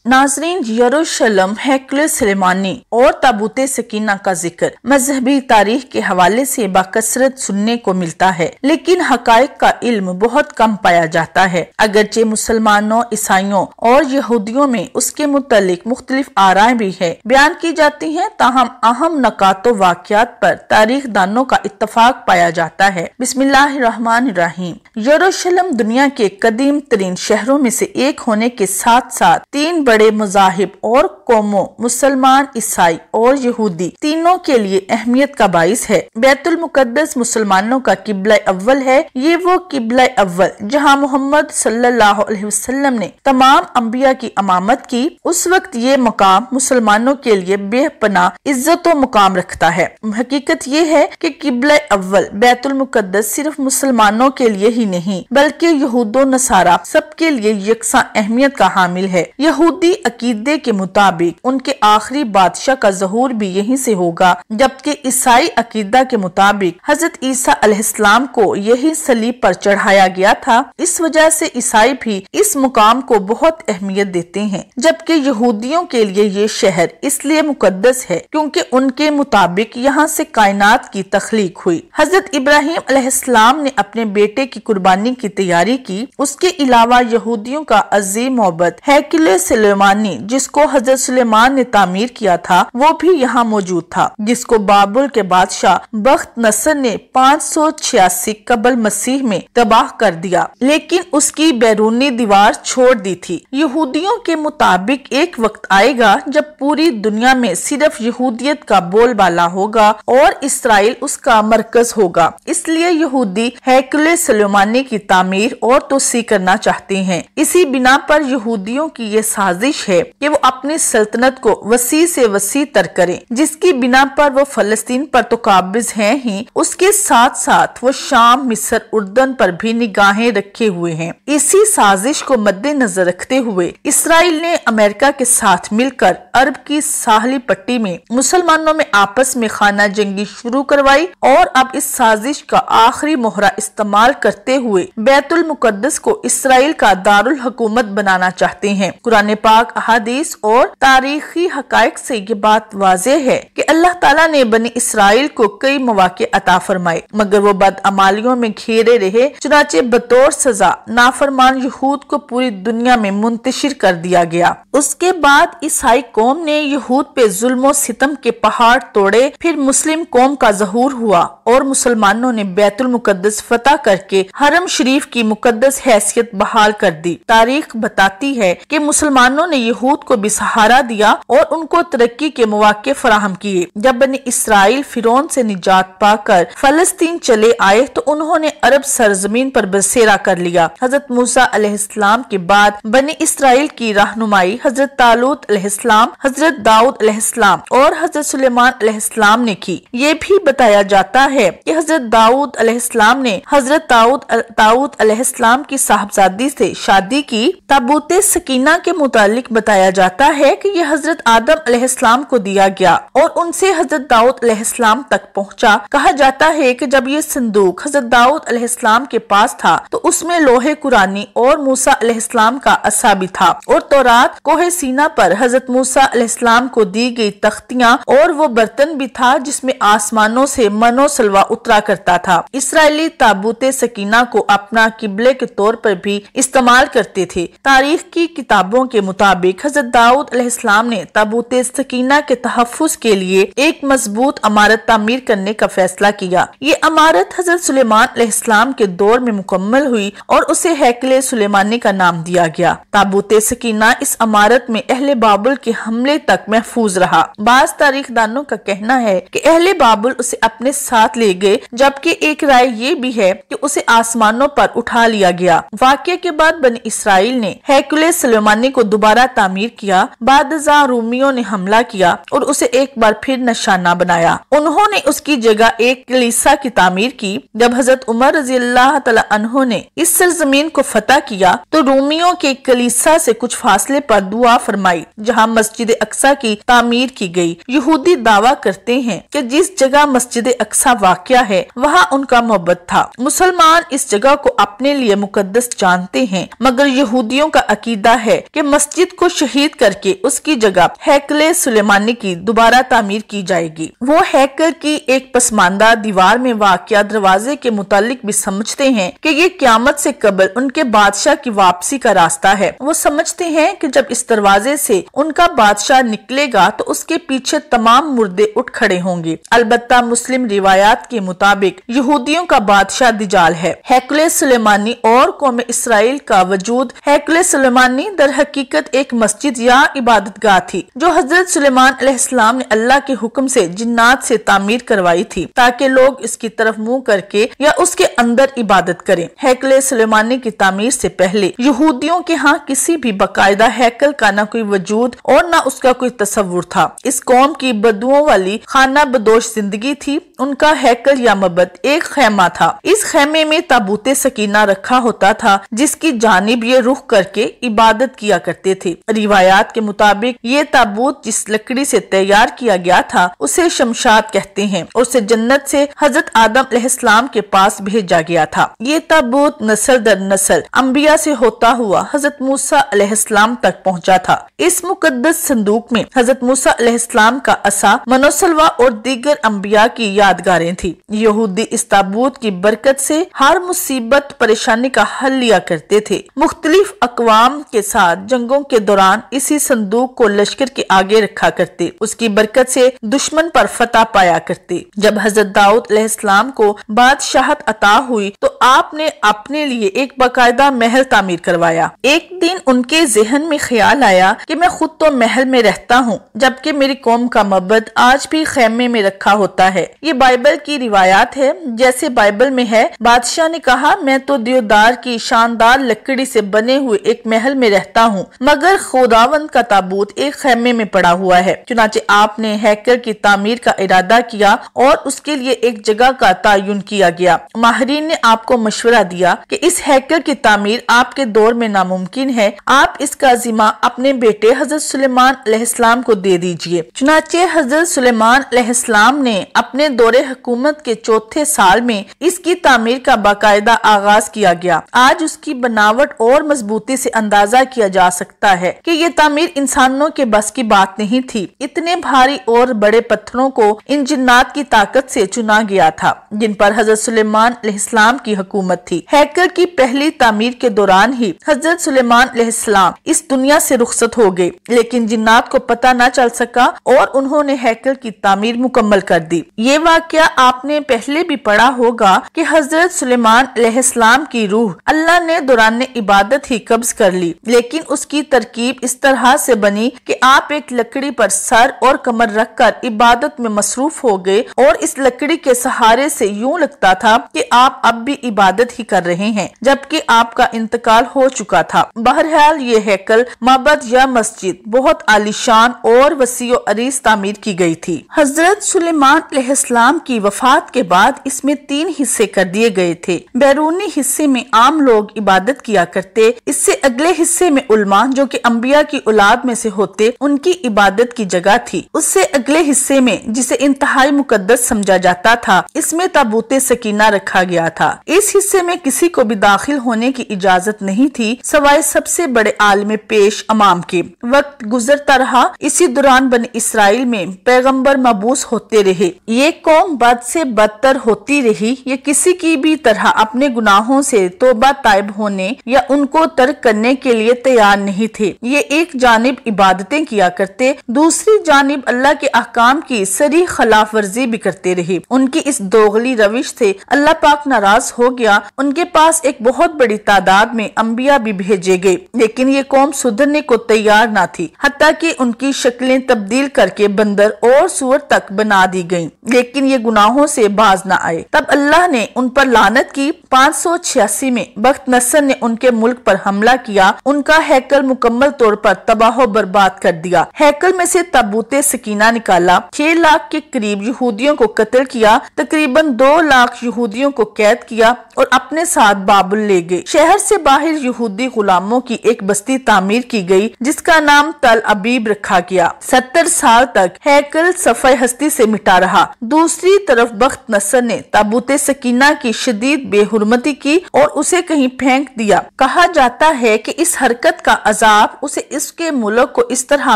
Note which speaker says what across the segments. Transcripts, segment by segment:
Speaker 1: नाज़रीन, यरूशलेम, हैकल सुलेमानी और ताबूत सकीना का जिक्र मजहबी तारीख के हवाले से बाकसरत सुनने को मिलता है, लेकिन हकायक का इल्म बहुत कम पाया जाता है। अगरचे मुसलमानों, ईसाइयों और यहूदियों में उसके मुतल्लिक मुख्तलिफ आराएं भी है बयान की जाती हैं, ताहम अहम नकातो वाक़यात पर तारीख दानों का इत्तफाक पाया जाता है। बिस्मिल्लाहिर्रहमानिर्रहीम। यरूशलेम दुनिया के कदीम तरीन शहरों में से एक होने के साथ साथ तीन बड़े मज़ाहिब और कौमों मुसलमान, ईसाई और यहूदी तीनों के लिए अहमियत का बाइस है। बैतुल मुकद्दस मुसलमानों का किबला अव्वल है। ये वो किबला अव्वल जहां मोहम्मद सल्लल्लाहु अलैहि वसल्लम ने तमाम अंबिया की इमामत की। उस वक्त ये मकाम मुसलमानों के लिए बेपनाह इज्जत व मुकाम रखता है। हकीकत ये है कि किबला अव्वल बैतुल मुकद्दस सिर्फ मुसलमानों के लिए ही नहीं बल्कि यहूदो नसारा सबके लिए यकसा अहमियत का हामिल है। यहूदी अकीदे के मुताबिक उनके आखिरी बादशाह का ज़हूर भी यहीं से होगा, जबकि ईसाई अकीदा के मुताबिक हजरत ईसा अलैहिस्सलाम को यही सलीब पर चढ़ाया गया था। इस वजह से ईसाई भी इस मुकाम को बहुत अहमियत देते हैं, जबकि यहूदियों के लिए ये शहर इसलिए मुकद्दस है क्योंकि उनके मुताबिक यहाँ से कायनात की तख्लीक हुई। हजरत इब्राहिम अलैहिस्सलाम ने अपने बेटे की कुर्बानी की तैयारी की। उसके अलावा यहूदियों का अजीम मोहब्बत हैकल सुलेमानी, जिसको हजरत सुलेमान ने तामीर किया था, वो भी यहाँ मौजूद था, जिसको बाबुल के बादशाह बख्त नसर ने 586 कबल मसीह में तबाह कर दिया, लेकिन उसकी बैरूनी दीवार छोड़ दी थी। यहूदियों के मुताबिक एक वक्त आएगा जब पूरी दुनिया में सिर्फ यहूदियत का बोलबाला होगा और इसराइल उसका मरकज होगा। इसलिए यहूदी हैकल सुलेमानी की तामीर और तोसी करना चाहते हैं। इसी बिना पर यहूदियों की ये साजिश है कि वो अपनी सल्तनत को वसी से वसी तर करें, जिसकी बिना पर वो फलस्तीन पर तो काबिज हैं ही, उसके साथ साथ वो शाम, मिस्र, उर्दन पर भी निगाहें रखे हुए हैं। इसी साजिश को मद्देनजर रखते हुए इसराइल ने अमेरिका के साथ मिलकर अरब की साहली पट्टी में मुसलमानों में आपस में खाना जंगी शुरू करवाई और अब इस साजिश का आखिरी मोहरा इस्तेमाल करते हुए बैतुल मुकद्दस को इसराइल का दारुल हुकूमत बनाना चाहते हैं। कुरान पाक, अहादीस और तारीखी हकायक से ये बात वाज़ेह है कि अल्लाह ताला ने बनी इसराइल को कई मौके अता फरमाए, मगर वो बदअमालियों में घेरे रहे। चुनाचे बतौर सजा नाफरमान यहूद को पूरी दुनिया में मुंतशिर कर दिया गया। उसके बाद ईसाई कौम ने यहूद पे जुल्म सितम के पहाड़ तोड़े। फिर मुस्लिम कौम का ज़हूर हुआ और मुसलमानों ने बैतुल मुकद्दस फतह करके हरम शरीफ की मुकद्दस हैसियत बहाल कर दी। तारीख बताती है कि मुसलमानों ने यहूद को भी सहारा दिया और उनको तरक्की के मौके फराहम किए। जब बनी इसराइल फिरौन से निजात पाकर फलस्तीन चले आए तो उन्होंने अरब सरजमीन पर बसेरा कर लिया। हजरत मूसा अलैहिस्सलाम के बाद बनी इसराइल की रहनुमाई हजरत तालूत अलैहिस्सलाम, हजरत दाऊद अलैहिस्सलाम और हजरत सुलेमान अलैहिस्सलाम ने की। ये भी बताया जाता है कि हजरत दाऊद अलैहिस्सलाम ने हजरत दाऊद अलैहिस्सलाम की साहबजादी से शादी की। ताबूत सकीना के मुतालिक बताया जाता है कि यह हजरत आदम अलैहिस्सलाम को दिया गया और उनसे हजरत दाऊद अलैहिस्सलाम तक पहुंचा। कहा जाता है कि जब ये संदूक हजरत दाऊद अलैहिस्सलाम के पास था तो उसमें लोहे कुरानी और मूसा अलैहिस्सलाम का असा भी था और तौरात कोहे सीना पर हजरत मूसा अलैहिस्सलाम को दी गई तख्तियां और वो बर्तन भी था जिसमें आसमानों से मनो सलवा उतरा करता था। इसराइली ताबूत सकीना को अपना किबले के तौर पर भी इस्तेमाल करते थे। तारीख की किताबों के मुताबिक हजरत दाऊद अलैहिस्सलाम ने ताबूत सकीना के तहफ्फुज के लिए एक मजबूत इमारत तामीर करने का फैसला किया। ये इमारत हजरत सुलेमान अलैहिस्सलाम के दौर में मुकम्मल हुई और उसे हैकल सुलेमानी का नाम दिया गया। ताबूत सकीना इस इमारत में अहले बाबुल के हमले तक महफूज रहा। बाज तारीखदानों का कहना है कि अहले बाबुल उसे अपने साथ ले गए, जबकि एक राय ये भी है कि उसे आसमानों पर उठा लिया गया। वाक़ये के बाद बनी इसराइल ने हैकल सुलेमानी को दोबारा तामीर किया। बादशाह रूमियों ने हमला किया और उसे एक बार फिर निशाना बनाया। उन्होंने उसकी जगह एक कलीसा की तामीर की। जब हजरत उमर रज़ी अल्लाह तआला अन्हु ने इस सरजमीन को फतह किया तो रूमियों के कलीसा से कुछ फासले पर दुआ फरमाई जहाँ मस्जिद अक्सा की तामीर की गई। यहूदी दावा करते हैं कि जिस जगह मस्जिद अक्सा वाक़या है वहाँ उनका मोहब्बत था। मुसलमान इस जगह को अपने लिए मुकद्दस जानते हैं, मगर यहूदियों का अकीदा है कि मस्जिद मस्जिद को शहीद करके उसकी जगह हैकल सुलेमानी की दोबारा तामीर की जाएगी। वो हैकल की एक पसमानदा दीवार में वाक़या दरवाजे के मुतालिक भी समझते हैं कि ये क़यामत से कबल उनके बादशाह की वापसी का रास्ता है। वो समझते हैं कि जब इस दरवाजे से उनका बादशाह निकलेगा तो उसके पीछे तमाम मुर्दे उठ खड़े होंगे। अलबत्ता मुस्लिम रिवायात के मुताबिक यहूदियों का बादशाह दिजाल है। हैकल सुलेमानी और कौम इसराइल का वजूद। हैकल सुलेमानी दर हकीकत एक मस्जिद या इबादतगाह थी जो हजरत सुलेमान अलैहिस्सलाम ने अल्लाह के हुक्म से जिन्नात से तामीर करवाई थी ताकि लोग इसकी तरफ मुंह करके या उसके अंदर इबादत करें। हैकल सुलेमानी की तामीर से पहले यहूदियों के यहाँ किसी भी बाकायदा हैकल का न कोई वजूद और न उसका कोई तस्वुर था। इस कौम की बदुओं वाली खाना बदोश जिंदगी थी। उनका हैकल या मबद एक खैमा था। इस खैमे में ताबूते सकीना रखा होता था जिसकी जानिब ये रुख करके इबादत किया करते थे। रिवायात के मुताबिक ये ताबूत जिस लकड़ी से तैयार किया गया था उसे शमशाद कहते हैं और उसे जन्नत से हजरत आदम अलैहिस्सलाम के पास भेजा गया था। ये ताबूत नस्ल दर नस्ल अंबिया से होता हुआ हजरत मूसा अलैहिस्सलाम तक पहुंचा था। इस मुकद्दस संदूक में हजरत मूसा अलैहिस्सलाम का असा, मनोसलवा और दीगर अंबिया की यादगारें थी। यहूदी इस ताबूत की बरकत से हर मुसीबत परेशानी का हल लिया करते थे। मुख्तलिफ अकवाम के साथ जंगों के दौरान इसी संदूक को लश्कर के आगे रखा करते। उसकी बरकत से दुश्मन पर फतह पाया करते। जब हजरत दाऊद अलैहिस्सलाम को बादशाहत अता हुई तो आपने अपने लिए एक बाकायदा महल तामीर करवाया। एक दिन उनके जहन में ख्याल आया कि मैं खुद तो महल में रहता हूँ जबकि मेरी कौम का मबद आज भी खैमे में रखा होता है। ये बाइबल की रिवायात है। जैसे बाइबल में है, बादशाह ने कहा मैं तो देवदार की शानदार लकड़ी से बने हुए एक महल में रहता हूँ मगर खुदावंद का ताबूत एक खैमे में पड़ा हुआ है। चुनाचे आपने हैकल की तामीर का इरादा किया और उसके लिए एक जगह का तयन किया गया। माहिरीन ने आपको मशवरा दिया कि इस हैकल की तामीर आपके दौर में नामुमकिन है। आप इसका जिम्मा अपने बेटे हजरत सुलेमान अलैहिस्सलाम को दे दीजिए। चुनाचे हजरत सुलेमान अलैहिस्सलाम ने अपने दौरे हुकूमत के चौथे साल में इसकी तामीर का बाकायदा आगाज किया गया। आज उसकी बनावट और मजबूती से अंदाजा किया जा सकता है कि ये तामीर इंसानों के बस की बात नहीं थी। इतने भारी और बड़े पत्थरों को इन जिन्नात की ताकत से चुना गया था जिन पर हजरत सुलेमान अलैहिस्सलाम की हुकूमत थी। हैकल की पहली तामीर के दौरान ही हजरत सुलेमान अलैहिस्सलाम इस दुनिया से रुखसत हो गए, लेकिन जिन्नात को पता न चल सका और उन्होंने हैकल की तामीर मुकम्मल कर दी। ये वाकया आपने पहले भी पढ़ा होगा कि हजरत सुलेमान अलैहिस्सलाम की रूह अल्लाह ने दौरान इबादत ही कब्ज कर ली, लेकिन उसकी तरकीब इस तरह से बनी कि आप एक लकड़ी पर सर और कमर रखकर इबादत में मसरूफ हो गए और इस लकड़ी के सहारे से यूं लगता था कि आप अब भी इबादत ही कर रहे हैं जबकि आपका इंतकाल हो चुका था। बहरहाल ये हैकल, माबद या मस्जिद बहुत आलीशान और वसीओ अरीज तामीर की गई थी। हजरत सुलेमान अलैहिस्सलाम की वफात के बाद इसमें 3 हिस्से कर दिए गए थे। बैरूनी हिस्से में आम लोग इबादत किया करते, इससे अगले हिस्से में उलमा जो कि अंबिया की औलाद में से होते उनकी इबादत की जगह थी। उससे अगले हिस्से में जिसे इंतहाई मुकद्दस समझा जाता था इसमें ताबूते सकीना रखा गया था। इस हिस्से में किसी को भी दाखिल होने की इजाजत नहीं थी सवाए सबसे बड़े आलिम पेश अमाम के। वक्त गुजरता रहा, इसी दौरान बनी इसराइल में पैगंबर मबूस होते रहे। ये कौम बद से बदतर होती रही। ये किसी की भी तरह अपने गुनाहों से तौबा ताइब होने या उनको तर्क करने के लिए तैयार नहीं थे। ये एक जानिब इबादतें किया करते, दूसरी जानिब अल्लाह के अहकाम की सरी खिलाफ वर्जी भी करते रहे। उनकी इस दोगली रविश से अल्लाह पाक नाराज हो गया। उनके पास एक बहुत बड़ी तादाद में अंबिया भी भेजे गए, लेकिन ये कौम सुधरने को तैयार न थी। हत्ता कि उनकी शक्लें तब्दील करके बंदर और सूअर तक बना दी गईं, लेकिन ये गुनाहों से बाज न आए। तब अल्लाह ने उन पर लानत की। 586 में बख्त नसर ने उनके मुल्क पर हमला किया। उनका हैकल मुकम्मल तौर पर तबाह बर्बाद कर दिया। हैकल में से ताबूते सकीना निकाला। 6 लाख के करीब यहूदियों को कत्ल किया। तकरीबन 2 लाख यहूदियों को कैद किया और अपने साथ बाबुल ले गए। शहर से बाहर यहूदी गुलामों की एक बस्ती तामीर की गई जिसका नाम तल अबीब रखा गया। 70 साल तक हैकल सफ़े हस्ती से मिटा रहा। दूसरी तरफ बख्त नसर ने ताबूते सकीना की शदीद बेहुरमती की और उसे कहीं फेंक दिया। कहा जाता है कि इस हरकत का عذاب اسے اس کے ملک کو اس طرح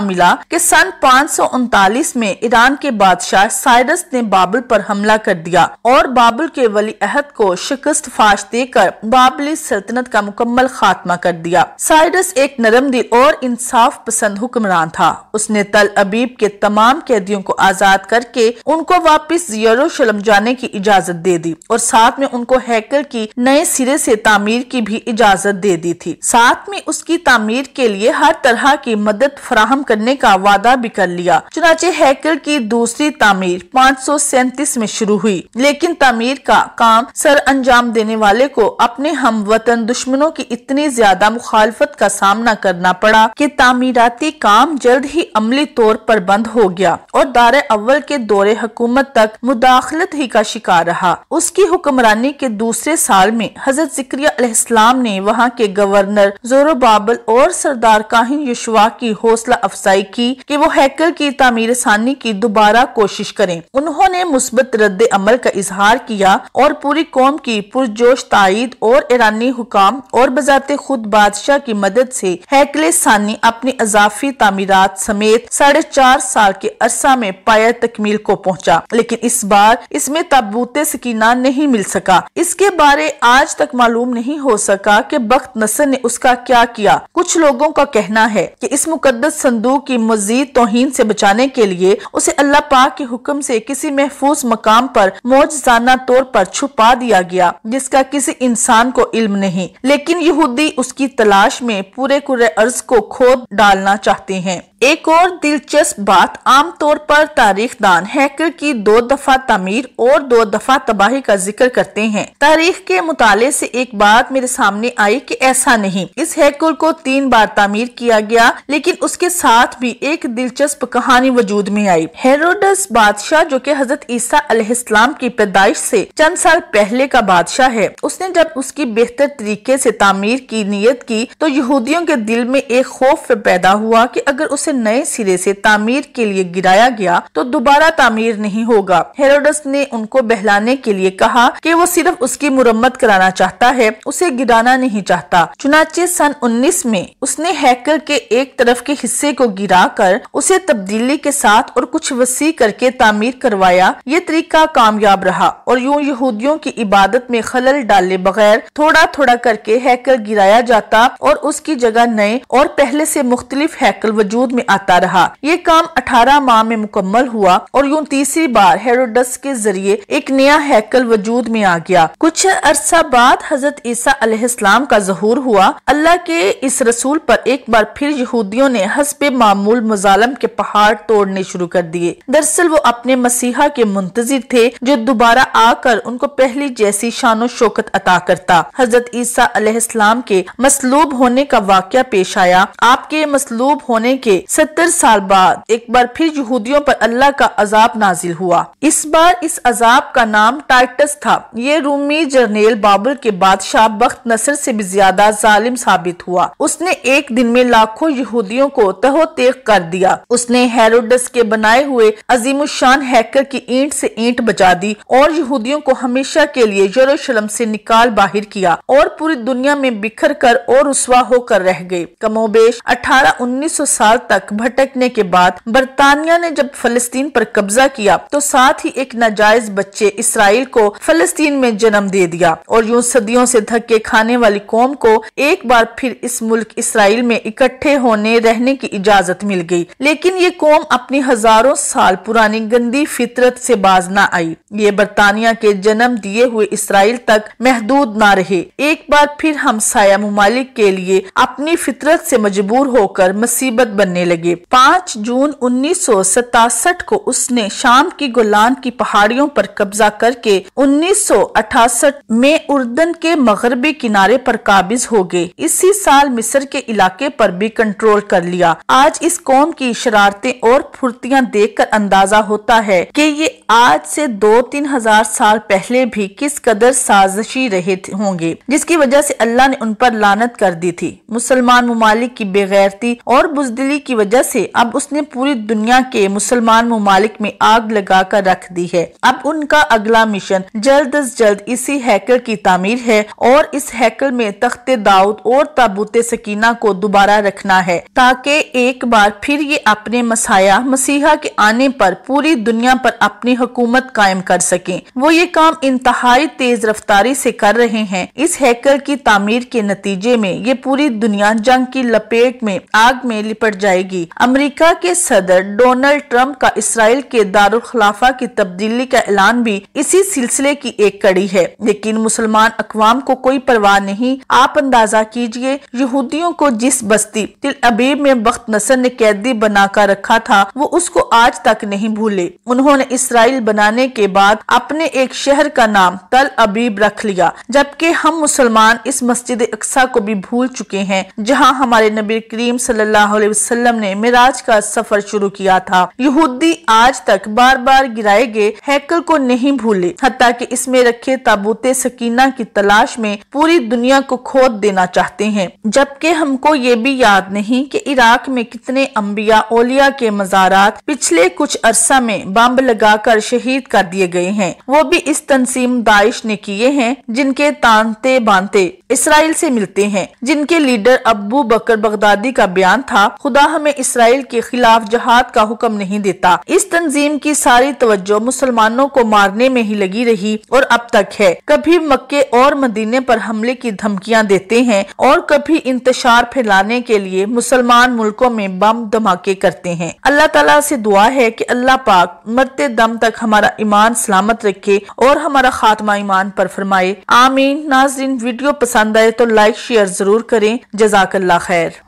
Speaker 1: ملا کہ سن 539 میں ایران کے بادشاہ سائرس نے بابل پر حملہ کر دیا اور بابل کے ولی عہد کو شکست فاش دے کر بابلی سلطنت کا مکمل خاتمہ کر دیا۔ سائرس ایک نرم دل اور انصاف پسند حکمران تھا۔ اس نے تل ابیب کے تمام قیدیوں کو آزاد کر کے ان کو واپس یروشلم جانے کی اجازت دے دی اور ساتھ میں ان کو ہیکل کی نئے سرے سے تعمیر کی بھی اجازت دے دی تھی۔ ساتھ میں اس کی تعمیر کے لیے ہر طرح کی مدد فراہم کرنے کا وعدہ بھی کر لیا۔ چنانچہ ہیکل کی دوسری تعمیر 537 میں شروع ہوئی، لیکن تعمیر کا کام سر انجام دینے والے کو اپنے ہم وطن دشمنوں کی اتنی زیادہ مخالفت کا سامنا کرنا پڑا کہ تعمیراتی کام جلد ہی عملی طور پر بند ہو گیا اور دار اول کے دور حکومت تک مداخلت ہی کا شکار رہا۔ اس کی حکمرانی کے دوسرے سال میں حضرت زکریا علیہ السلام نے وہاں کے گورنر زوروبابل اور سردار کاہن یشوا کی حوصلہ افزائی کی کہ وہ ہیکل کی تعمیر ثانی کی دوبارہ کوشش کریں۔ انہوں نے مثبت رد عمل کا اظہار کیا اور پوری قوم کی پرجوش تائید اور ایرانی حکام اور بذات خود بادشاہ کی مدد سے ہیکل ثانی اپنی اضافی تعمیرات سمیت 4.5 سال کے عرصہ میں پایہ تکمیل کو پہنچا، لیکن اس بار اس میں تابوت سکینہ نہیں مل سکا۔ اس کے بارے آج تک معلوم نہیں ہو سکا کہ بخت نصر نے اس کا کیا کیا۔ کچھ لوگوں کا کہنا ہے کہ اس مقدس صندوق کی مزید توہین سے بچانے کے لیے اسے اللہ پاک کے حکم سے کسی محفوظ مقام پر معجزانہ طور پر چھپا دیا گیا جس کا کسی انسان کو علم نہیں، لیکن یہودی اس کی تلاش میں پورے کرۂ ارض کو کھود ڈالنا چاہتے ہیں۔ ایک اور دلچسپ بات، عام طور پر تاریخ دان ہیکل کی 2 دفعہ تعمیر اور 2 دفعہ تباہی کا ذکر کرتے ہیں۔ تاریخ کے مطالعے سے ایک بات میرے سامنے آئی کہ ایسا نہیں، اس ہیکل کو 3 بار تعمیر کیا گیا، لیکن اس کے ساتھ بھی ایک دلچسپ کہانی وجود میں آئی۔ ہیروڈس بادشاہ جو کہ حضرت عیسیٰ علیہ السلام کی پیدائش سے چند سال پہلے کا بادشاہ ہے، اس نے جب اس کی بہتر طریقے سے تعمیر کی نیت کی تو یہودیوں کے دل میں ایک خوف پیدا ہوا کہ اگر اسے نئے سرے سے تعمیر کے لیے گرایا گیا تو دوبارہ تعمیر نہیں ہوگا۔ ہیروڈس نے ان کو بہلانے کے لیے کہا کہ وہ صرف اس کی مرمت کرانا چاہتا ہے، اسے گرانا نہیں چاہتا۔ چنانچہ سن 19 میں اس نے ہیکل کے ایک طرف کے حصے کو گرا کر اسے تبدیلی کے ساتھ اور کچھ وسیع کر کے تعمیر کروایا۔ یہ طریقہ کامیاب رہا اور یوں یہودیوں کی عبادت میں خلل ڈالے بغیر تھوڑا تھوڑا کر کے ہیکل گرایا جاتا اور اس کی جگہ نئے اور پہلے سے مختلف ہیکل وجود میں آتا رہا۔ یہ کام 18 ماہ میں مکمل ہوا اور یوں تیسری بار ہیروڈس کے ذریعے ایک نیا ہیکل وجود میں آ گیا۔ کچھ عرصہ بعد حضرت عیسیٰ علیہ السلام کا ظہور ہوا۔ اللہ کے اس رسول پر ایک بار پھر یہودیوں نے حسب معمول مظالم کے پہاڑ توڑنے شروع کر دیے۔ دراصل وہ اپنے مسیحا کے منتظر تھے جو دوبارہ آ کر ان کو پہلی جیسی شان و شوکت عطا کرتا۔ حضرت عیسیٰ علیہ السلام کے مصلوب ہونے کا واقعہ پیش آیا۔ آپ کے مصلوب ہونے کے 70 سال بعد ایک بار پھر یہودیوں پر اللہ کا عذاب نازل ہوا۔ اس بار اس عذاب کا نام ٹائٹس تھا۔ یہ رومی جرنیل بابل کے بادشاہ بخت نصر سے بھی زیادہ ظالم ثابت ہوا۔ اس نے ایک دن میں لاکھوں یہودیوں کو تہو تیغ کر دیا۔ اس نے ہیروڈس کے بنائے ہوئے عظیم الشان ہیکل کی اینٹ سے اینٹ بجا دی اور یہودیوں کو ہمیشہ کے لیے یروشلم سے نکال باہر کیا اور پوری دنیا میں بکھر کر اور رسوا ہو کر رہ گئے۔ کم و بیش 1800-1900 سال تک بھٹکنے کے بعد برطانیہ نے جب فلسطین پر قبضہ کیا تو ساتھ ہی ایک ناجائز بچے اسرائیل کو فلسطین میں جنم دے دیا اور یوں صدیوں سے دھکے کھانے والی قوم کو ایک بار پھر اس ملک اسرائیل میں اکٹھے ہونے رہنے کی اجازت مل گئی، لیکن یہ قوم اپنی ہزاروں سال پرانی گندی فطرت سے باز نہ آئی۔ یہ برطانیہ کے جنم دیے ہوئے اسرائیل تک محدود نہ رہے، ایک بار پھر ہمسایہ ممالک کے لیے اپنی فطرت سے مجبور ہو کر مصیبت بننے لگے۔ 5 جون 1967 کو اس نے شام کی گولان کی پہاڑیوں پر قبضہ کر کے 1968 میں اردن کے مغربی کنارے پر قابض ہو گئے۔ اسی سال مصر کے علاقے پر بھی کنٹرول کر لیا۔ آج اس قوم کی شرارتیں اور پھرتیاں دیکھ کر اندازہ ہوتا ہے کہ یہ آج سے 2-3 ہزار سال پہلے بھی کس قدر سازشی رہے ہوں گے، جس کی وجہ سے اللہ نے ان پر لعنت کر دی تھی۔ مسلمان ممالک کی بے غیرتی اور بزدلی کی وجہ سے اب اس نے پوری دنیا کے مسلمان ممالک میں آگ لگا کر رکھ دی ہے۔ اب ان کا اگلا مشن جلد از جلد اسی ہیکل کی تعمیر ہے اور اس ہیکل میں تخت داؤد اور تابوت سکینہ کو دوبارہ رکھنا ہے تاکہ ایک بار پھر یہ اپنے مسیح مسیحا کے آنے پر پوری دنیا پر اپنی حکومت قائم کر سکیں۔ وہ یہ کام انتہائی تیز رفتاری سے کر رہے ہیں۔ اس ہیکل کی تعمیر کے نتیجے میں یہ پوری دنیا جنگ کی لپیٹ میں آگ میں لپٹ جائے گی۔ امریکہ کے صدر ڈونلڈ ٹرمپ کا اسرائیل کے دارالخلافہ کی تبدیلی کا اعلان بھی اسی سلسلے کی ایک کڑی ہے، لیکن مسلمان اقوام کو کوئی پرواہ نہیں۔ آپ اندازہ کیجئے یہودیوں کو جس بستی تل ابیب میں بخت نصر نے قیدی بنا کر رکھا تھا وہ اس کو آج تک نہیں بھولے۔ انہوں نے اسرائیل بنانے کے بعد اپنے ایک شہر کا نام تل ابیب رکھ لیا، جبکہ ہم مسلمان اس مسجد اقصی کو بھی بھول چکے ہیں جہاں ہمارے نبی کریم صلی اللہ علیہ وسلم نے معراج کا سفر شروع کیا تھا۔ یہودی آج تک بار بار گرائے گئے ہیکل کو نہیں بھولے، حتیٰ کہ اس میں رکھے تابوت سکینہ کی تلاش میں پوری دنیا کو کھود دینا چاہتے ہیں، جبکہ ہم کو یہ بھی یاد نہیں کہ عراق میں کتنے انبیاء اولیاء کے مزارات پچھلے کچھ عرصہ میں بم لگا کر شہید کر دیے گئے ہیں۔ وہ بھی اس تنظیم داعش نے کیے ہیں جن کے تانتے بانتے اسرائیل سے ملتے ہیں، جن کے لیڈر ابو بکر بغدادی کا بیان تھا، خدا ہمیں اسرائیل کے خلاف جہاد کا حکم نہیں دیتا۔ اس تنظیم کی ساری توجہ مسلمانوں کو مارنے میں ہی لگی رہی اور اب تک ہے۔ کبھی مکے اور مدینے پر حملے کی دھمکیاں دیتے ہیں اور کبھی انتشار پھیلانے کے لیے مسلمان ملکوں میں بم دھماکے کرتے ہیں۔ اللہ تعالیٰ سے دعا ہے کہ اللہ پاک مرتے دم تک ہمارا ایمان سلامت رکھے اور ہمارا خاتمہ ایمان پر فرمائے، آمین۔ ناظرین، ویڈیو پسند آئے تو لائک شیئر ضرور کریں۔ جزاک اللہ خیر۔